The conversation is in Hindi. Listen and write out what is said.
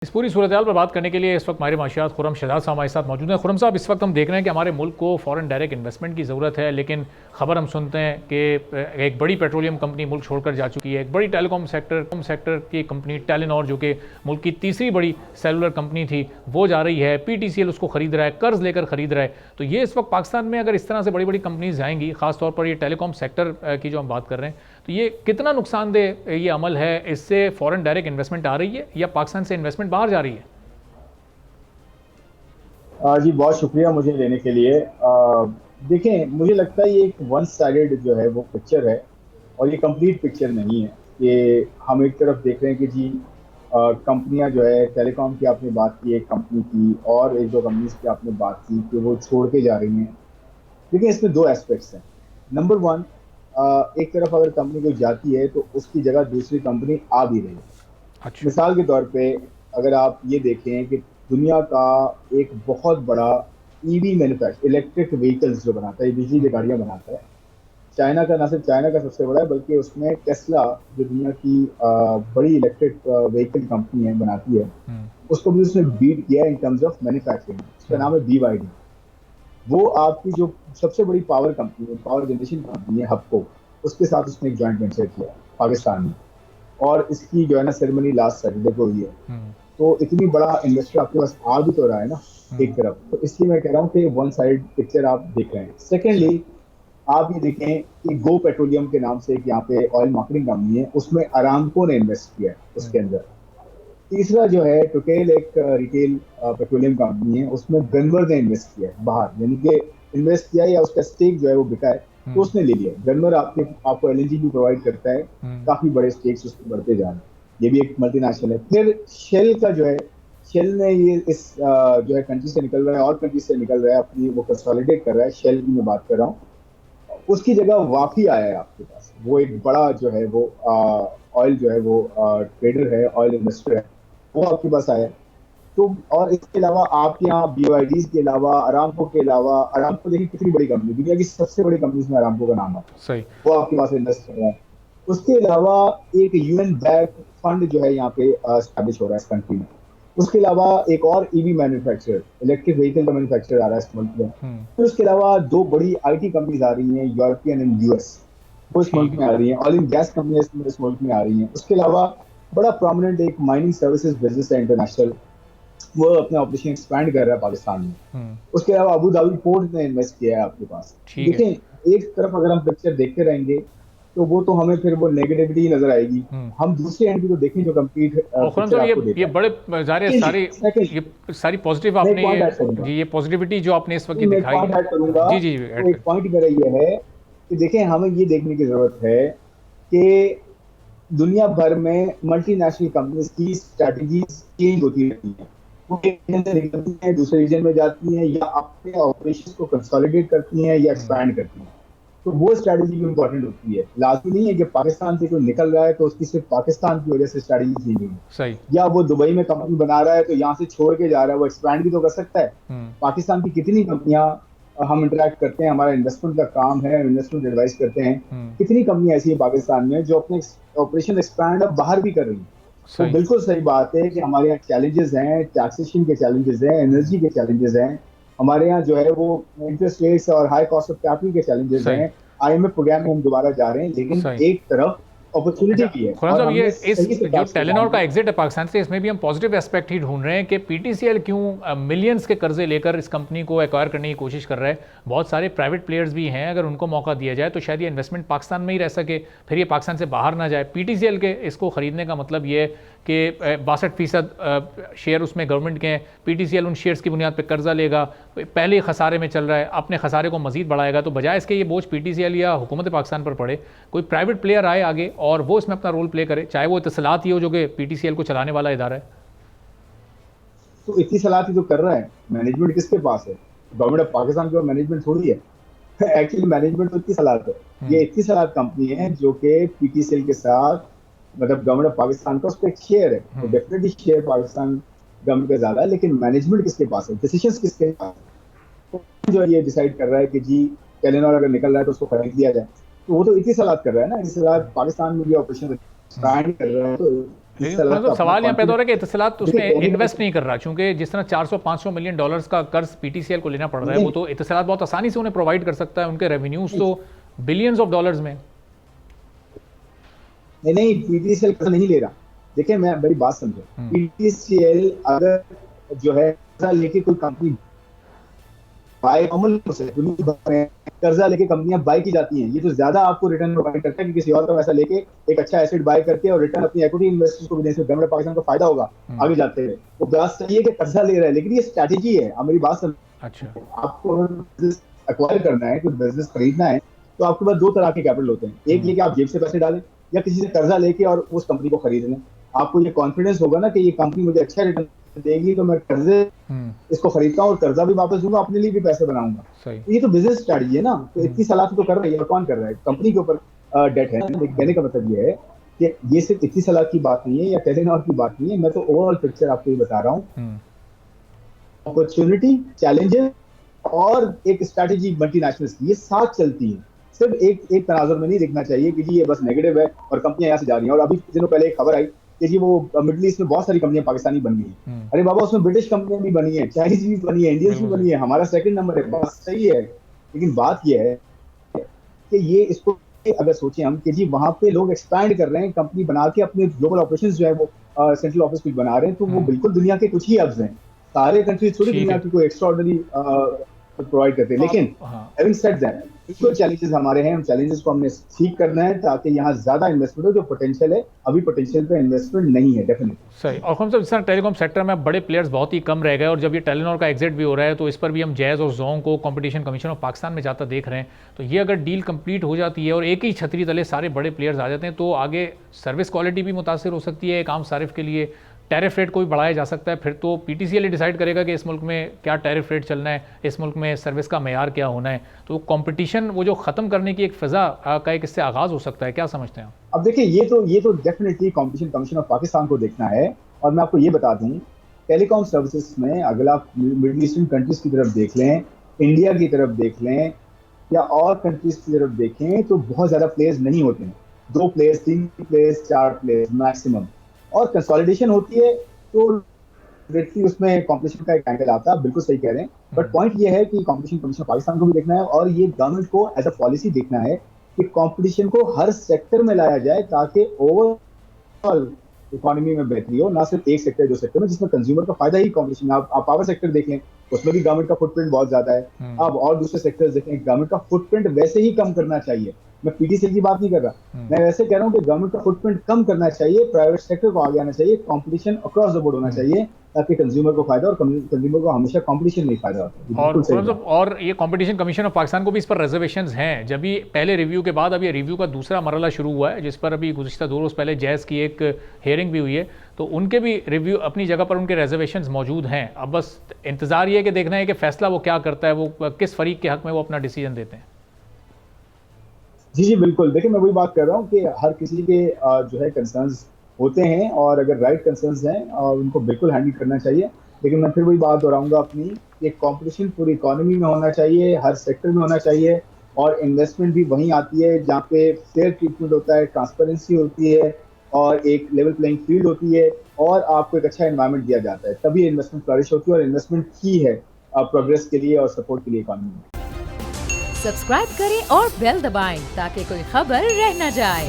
इस पूरी सूरत हाल पर बात करने के लिए इस वक्त हमारे माशियात खुरम शहजाद साहब हमारे साथ मौजूद हैं। खुरम साहब, इस वक्त हम देख रहे हैं कि हमारे मुल्क को फ़ॉरेन डायरेक्ट इन्वेस्टमेंट की ज़रूरत है, लेकिन ख़बर हम सुनते हैं कि एक बड़ी पेट्रोलियम कंपनी मुल्क छोड़कर जा चुकी है। एक बड़ी टेलीकॉम सेक्टर की कंपनी टेलीनॉर, जो कि मुल्क की तीसरी बड़ी सेलुलर कंपनी थी, वो जा रही है। PTCL उसको ख़रीद रहा है, कर्ज़ लेकर ख़रीद रहा है। तो ये इस वक्त पाकिस्तान में अगर इस तरह से बड़ी बड़ी कंपनीज जाएंगी, ख़ासतौर पर ये टेलीकॉम सेक्टर की जो हम बात कर रहे हैं, तो ये कितना नुकसानदेह ये अमल है? इससे फ़ॉरेन डायरेक्ट इन्वेस्टमेंट आ रही है या पाकिस्तान से इन्वेस्टमेंट बाहर जा रही है? जी बहुत शुक्रिया मुझे लेने के लिए। देखें, मुझे लगता है ये एक वन साइडेड जो है वो पिक्चर है और ये कंप्लीट पिक्चर नहीं है। ये हम एक तरफ देख रहे हैं कि जी कंपनियां जो है टेलीकॉम की आपने बात की, एक कंपनी की और एक दो कंपनीज की आपने बात की कि वो छोड़ के जा रही हैं। लेकिन इसमें दो एस्पेक्ट्स हैं। नंबर वन, एक तरफ अगर कंपनी कोई जाती है तो उसकी जगह दूसरी कंपनी आ भी रही है। अच्छा। मिसाल के तौर पे अगर आप ये देखें कि दुनिया का एक बहुत बड़ा ईवी मैन्युफैक्चर, इलेक्ट्रिक व्हीकल्स जो बनाता है, बिजली की गाड़ियां बनाता है, चाइना का, ना सिर्फ चाइना का सबसे बड़ा है बल्कि उसमें टेस्ला जो दुनिया की बड़ी इलेक्ट्रिक व्हीकल कंपनी है, बनाती है, उसको भी उसने बीट किया इन टर्म्स ऑफ मैन्युफैक्चरिंग। उसका नाम है BYD। वो आपकी जो सबसे बड़ी पावर कंपनी है, पावर जनरेशन कंपनी है हबको, उसके साथ उसने एक जॉइंट वेंचर किया पाकिस्तान में। और इसकी जो है ना सेरेमनी लास्ट सैटरडे को हुई है। तो इतनी बड़ा इन्वेस्टर आपके पास आ भी तो रहा है ना एक तरफ, तो इसलिए मैं कह रहा हूँ कि वन साइड पिक्चर आप देख रहे हैं। सेकेंडली, आप ये देखें कि गो पेट्रोलियम के नाम से एक यहाँ पे ऑयल मार्केटिंग कंपनी है, उसमें अरामको ने इन्वेस्ट किया है उसके अंदर। तीसरा जो है टोटेल, एक रिटेल पेट्रोलियम कंपनी है, उसमें गनवर ने इन्वेस्ट किया है बाहर, यानी कि इन्वेस्ट किया या उसका स्टेक जो है वो बिका है, तो उसने ले लिया। गनवर आपको LNG भी प्रोवाइड करता है, काफी बड़े स्टेक्स उसके बढ़ते जा रहे हैं। ये भी एक मल्टीनेशनल है। फिर शेल का जो है, शेल ने ये इस जो है कंट्री से निकल रहा है और कंट्री से निकल रहा है, अपनी वो कंसोलिडेट कर रहा है। शेल की मैं बात कर रहा हूँ। उसकी जगह वाफी आया है आपके पास, वो एक बड़ा जो है वो ऑयल जो है वो ट्रेडर है, ऑयल इन्वेस्टर है, वो आपके पास आया है। तो और इसके अलावा आपके यहाँ BYD के अलावा, अरामको के अलावा, अरामको देखिए कितनी बड़ी कंपनी, दुनिया की सबसे बड़ी कंपनी में अरामको का नाम है, सही। वो आपके पास इन्वेस्ट कर रहा है। उसके अलावा एक UN बैक फंड जो है यहाँ पे स्टैब्लिश हो रहा है इस कंट्री में। उसके अलावा एक और EV मैन्युफैक्चरर, इलेक्ट्रिक व्हीकल का मैन्युफैक्चरर आ रहा है इस मुल्क में। फिर उसके अलावा दो बड़ी IT कंपनीज आ रही हैं, यूरोपियन एंड US, वो इस मुल्क ठीक में आ रही हैं। ऑयल एंड गैस कंपनी इस मुल्क में आ रही हैं। उसके अलावा बड़ा प्रोमिनेंट एक माइनिंग सर्विसेज बिजनेस है इंटरनेशनल, वो अपना ऑपरेशन एक्सपैंड कर रहा है पाकिस्तान में। उसके अलावा अबू धाबी पोर्ट ने इन्वेस्ट किया है आपके पास। ठीक है। देखें, एक तरफ अगर हम पिक्चर देखते रहेंगे तो वो तो हमें फिर वो नेगेटिविटी नजर आएगी। हम दूसरे एंड को देखें जो कंप्लीट और खुरम पिक्चर साहब, आपको ये देता है। बड़े ज़ाहिर सारी सेकंड, ये सारी पॉजिटिव मैं एक आपने पॉइंट ये ऐड करूंगा, जी, ये पॉजिटिविटी जो आपने इस वक्त की मैं एक दिखाई पॉइंट है। ऐड करूंगा। जी जी, ऐड तो कर। एक पॉइंट मेरा ये है कि देखें, हमें ये देखने की जरूरत है कि दुनिया भर में मल्टीनेशनल कंपनीज की स्ट्रेटजीज चेंज होती रहती हैं। वो एक रीजन से निकलती हैं, दूसरे रीजन में जाती हैं, या अपने ऑपरेशंस को कंसोलिडेट करती हैं या एक्सपैंड करती हैं। तो वो स्ट्रेटजी भी इंपॉर्टेंट होती है। लाजमी नहीं है कि पाकिस्तान से कोई निकल रहा है तो उसकी सिर्फ पाकिस्तान की वजह से स्ट्रेटजी चेंज होगी, सही। या वो दुबई में कंपनी बना रहा है तो यहाँ से छोड़ के जा रहा है, वो एक्सपैंड भी तो कर सकता है। पाकिस्तान की कितनी कंपनियां, हम इंटरेक्ट करते हैं, हमारा इन्वेस्टमेंट का काम है, इन्वेस्टमेंट एडवाइस करते हैं, कितनी कंपनियां ऐसी है पाकिस्तान में जो अपने ऑपरेशन एक्सपैंड अब बाहर भी कर रही है। तो सही। बिल्कुल सही बात है कि हमारे यहाँ चैलेंजेस हैं, टैक्सेशन के चैलेंजेस हैं, एनर्जी के चैलेंजेस हैं, हमारे यहाँ जो है वो इंटरेस्ट रेट्स और हाई कॉस्ट ऑफ कैपिटल के चैलेंजेस सही। हैं। IMF प्रोग्राम में हम दोबारा जा रहे हैं, लेकिन सही। एक तरफ अपॉर्चुनिटी अच्छा भी है खुरम और साहब, ये हमने इस सही से जो कैच टेलीनॉर करना का है। एग्जिट है पाकिस्तान से, इसमें भी हम पॉजिटिव एस्पेक्ट ही ढूंढ रहे हैं कि PTCL क्यों मिलियंस के कर्जे लेकर इस कंपनी को एक्वायर करने की कोशिश कर रहा है। बहुत सारे प्राइवेट प्लेयर्स भी हैं, अगर उनको मौका दिया जाए तो शायद ये इन्वेस्टमेंट पाकिस्तान में ही रह सके, फिर ये पाकिस्तान से बाहर ना जाए। PTCL के इसको ख़रीदने का मतलब ये है कि 62% शेयर उसमें गवर्नमेंट के हैं। PTCL उन शेयर्स की बुनियाद पर कर्जा लेगा, पहले ही खसारे में चल रहा है, अपने खसारे को मजीद बढ़ाएगा। तो बजाय इसके ये बोझ PTCL या हुकूमत पाकिस्तान पर पड़े, कोई प्राइवेट प्लेयर आए आगे और वो इसमें अपना रोल प्ले करे, चाहे वो इत्तलात ही हो जो कि PTCL को चलाने वाला इदारा है। तो इतनी सलाह तो कर रहा है, मैनेजमेंट किसके पास है? गवर्नमेंट ऑफ पाकिस्तान के मैनेजमेंट थोड़ी है। एक्चुअली मैनेजमेंट तो इतनी सलाह है, ये इतनी सलाह कंपनी है जो कि PTCL के साथ, मतलब गवर्नमेंट ऑफ पाकिस्तान का उसका एक शेयर है, तो डेफिनेटली शेयर पाकिस्तान गवर्नमेंट का ज्यादा है, लेकिन मैनेजमेंट किसके पास है, डिसीजंस किसके पास है? तो जो ये डिसाइड कर रहा है कि जी टेलीनॉर अगर निकल रहा है तो उसको खरीद लिया जाए, तो वो तो इतनी सलाह कर रहा है ना। इस सलाह पाकिस्तान में भी ऑपरेशन कर रहा है, तो मतलब सवाल यहाँ पैदा हो रहा है कि इत्तेसालात तो उसमें देखिए, इन्वेस्ट नहीं कर रहा, क्योंकि जिस तरह 400-500 मिलियन डॉलर्स का कर्ज पीटीसीएल को लेना पड़ रहा है, वो तो इत्तेसालात बहुत आसानी से उन्हें प्रोवाइड कर सकता है, उनके रेवेन्यूज तो बिलियंस ऑफ डॉलर्स में। नहीं, पीटीसीएल कर्ज नहीं ले रहा। देखिए, मैं मेरी बात समझो, पीटीसीएल अगर जो है कर्जा लेके कोई कंपनी बाय कर्जा लेके कंपनियां बाय की जाती हैं, ये तो ज्यादा आपको रिटर्न प्रोवाइड करता है कि किसी और का पैसा लेके एक अच्छा एसेट बाय करके और रिटर्न अपनी इक्विटी इन्वेस्टर्स को भी देने से गवर्नमेंट पाकिस्तान को फायदा होगा आगे जाते हुए। वो बात सही है कि कर्जा ले रहा है, लेकिन ये स्ट्रैटेजी है। अब मेरी बात समझ, अच्छा, आपको एक्वायर करना है, कोई बिजनेस खरीदना है, तो आपके पास दो तरह के कैपिटल होते हैं। एक ये कि आप जेब से पैसे डालें, या किसी से कर्जा लेके और उस कंपनी को खरीद लें। आपको ये कॉन्फिडेंस होगा ना कि ये कंपनी मुझे अच्छा रिटर्न देगी, तो मैं कर्जे इसको खरीदता हूँ और कर्जा भी वापस दूंगा, अपने लिए भी पैसे बनाऊंगा। तो ये तो बिजनेस स्ट्रैटेजी है ना। तो इतनी सलाह तो कर रही है, कौन कर रहा है? कंपनी के ऊपर डेट है। कहने का मतलब ये है कि ये सिर्फ इतनी सलाह की बात नहीं है या टेलीनॉर की बात नहीं है, मैं तो ओवरऑल पिक्चर आपको ये बता रहा हूँ। अपॉर्चुनिटी, चैलेंजेस और एक स्ट्रैटेजी मल्टीनेशनल्स की, ये साथ चलती है। सिर्फ एक तनाजुर में नहीं दिखना चाहिए कि जी ये बस नेगेटिव है और कंपनियां यहाँ से जा रही हैं। और अभी दिनों पहले एक खबर आई कि जी वो मिडिल ईस्ट में बहुत सारी कंपनियां पाकिस्तानी बन गई हैं। अरे बाबा, उसमें ब्रिटिश कंपनियां भी बनी है, चाइनीज भी बनी है, इंडियंस भी बनी है, हमारा सेकंड नंबर है, बात सही है। लेकिन बात यह है कि ये इसको अगर सोचें हम कि जी वहां पे लोग एक्सपैंड कर रहे हैं, कंपनी बना के अपने ग्लोबल ऑपरेशंस जो है वो सेंट्रल ऑफिस कुछ बना रहे हैं, तो वो बिल्कुल दुनिया के कुछ ही हब्स हैं। सारे कंट्रीज थोड़ी दुनिया की कोई एक्स्ट्राऑर्डिनरी प्रोवाइड करते हैं। लेकिन हैविंग सेड दैट, कुछ चैलेंजेस हमारे हैं, उन चैलेंजेस को हमने ठीक करना है ताकि यहाँ ज्यादा इन्वेस्टमेंट हो। जो पोटेंशियल है, अभी पोटेंशियल पे इन्वेस्टमेंट नहीं है डेफिनेटली। सही। और हम सब जिस तरह टेलीकॉम सेक्टर में बड़े प्लेयर्स बहुत ही कम रह गए, और जब ये टेलीनॉर का एग्जिट भी हो रहा है, तो इस पर भी हम जैज़ और जोंग को कंपटीशन कमीशन ऑफ पाकिस्तान में जाता देख रहे हैं। तो ये अगर डील कंप्लीट हो जाती है और एक ही छतरी तले सारे बड़े प्लेयर्स आ जाते हैं, तो आगे सर्विस क्वालिटी भी मुतासिर हो सकती है, एक आम सारिफ के लिए टैरिफ रेट को भी बढ़ाया जा सकता है। फिर तो पीटीसीएल डिसाइड करेगा कि इस मुल्क में क्या टैरिफ रेट चलना है, इस मुल्क में सर्विस का मेयार क्या होना है। तो कंपटीशन वो जो ख़त्म करने की एक फ़िज़ा का एक इससे आगाज़ हो सकता है, क्या समझते हैं आप? अब देखिए, ये तो definitely competition commission of Pakistan को देखना है। और मैं आपको ये बता दूं, टेलीकॉम सर्विसेज में अगर आप मिडिल ईस्टर्न कंट्रीज की तरफ देख लें, इंडिया की तरफ देख लें, या और कंट्रीज की तरफ देखें, तो बहुत ज़्यादा प्लेयर्स नहीं होते हैं। 2 प्लेयर्स, 3 प्लेयर्स, 4 प्लेयर्स मैक्सिमम। और कंसोलिडेशन होती है तो डायरेक्टली उसमें कंपटीशन का एक एंगल आता है। बिल्कुल सही कह रहे हैं। बट पॉइंट ये है कि कंपटीशन कमीशन पाकिस्तान को भी देखना है, और ये गवर्नमेंट को एज अ पॉलिसी देखना है कि कंपटीशन को हर सेक्टर में लाया जाए ताकि ओवरऑल इकोनॉमी में बेहतरी हो, ना सिर्फ एक सेक्टर, 2 सेक्टर में, जिसमें कंज्यूमर का फायदा ही कंपटीशन। आप पावर सेक्टर देख लें, उसमें भी गवर्नमेंट का फुटप्रिंट बहुत ज्यादा है। अब और दूसरे सेक्टर्स देखें, गवर्नमेंट का फुटप्रिंट वैसे ही कम करना चाहिए। मैं पीटीसीएल की बात नहीं कर रहा, मैं वैसे कह रहा हूँ कि गवर्नमेंट का फुटप्रिंट कम करना चाहिए, प्राइवेट सेक्टर को आगे आना चाहिए, कंपटीशन अक्रॉस द बोर्ड होना चाहिए, ताकि कंज्यूमर को फायदा, और कंज्यूमर को हमेशा कंपटीशन में फायदा होता है। और ये कंपटीशन कमीशन ऑफ पाकिस्तान को भी इस पर रिजर्वेशंस हैं। जब भी पहले रिव्यू के बाद अब ये रिव्यू का दूसरा मरहला शुरू हुआ है, जिस पर अभी गुज़िश्ता 2 रोज़ पहले जैज़ की एक हेयरिंग भी हुई है, तो उनके भी रिव्यू अपनी जगह पर उनके रिजर्वेशंस मौजूद हैं। अब बस इंतज़ार ये कि देखना है कि फैसला वो क्या करता है, वो किस फरीक के हक में वो अपना डिसीजन देते हैं। जी बिल्कुल। देखिए, मैं वही बात कर रहा हूँ कि हर किसी के जो है कंसर्न्स होते हैं, और अगर राइट कंसर्न्स हैं उनको बिल्कुल हैंडल करना चाहिए। लेकिन मैं फिर वही बात दोहराऊंगा अपनी, कि कंपटीशन पूरी इकोनॉमी में होना चाहिए, हर सेक्टर में होना चाहिए, और इन्वेस्टमेंट भी वहीं आती है जहाँ पे फेयर ट्रीटमेंट होता है, ट्रांसपेरेंसी होती है, और एक लेवल प्लेइंग फील्ड होती है, और आपको एक अच्छा एनवायरनमेंट दिया जाता है। तभी इन्वेस्टमेंट फ्लरिश होती है, और इन्वेस्टमेंट की है प्रोग्रेस के लिए और सपोर्ट के लिए इकोनॉमी में। सब्सक्राइब करें और बेल दबाएं ताकि कोई खबर रह न जाए।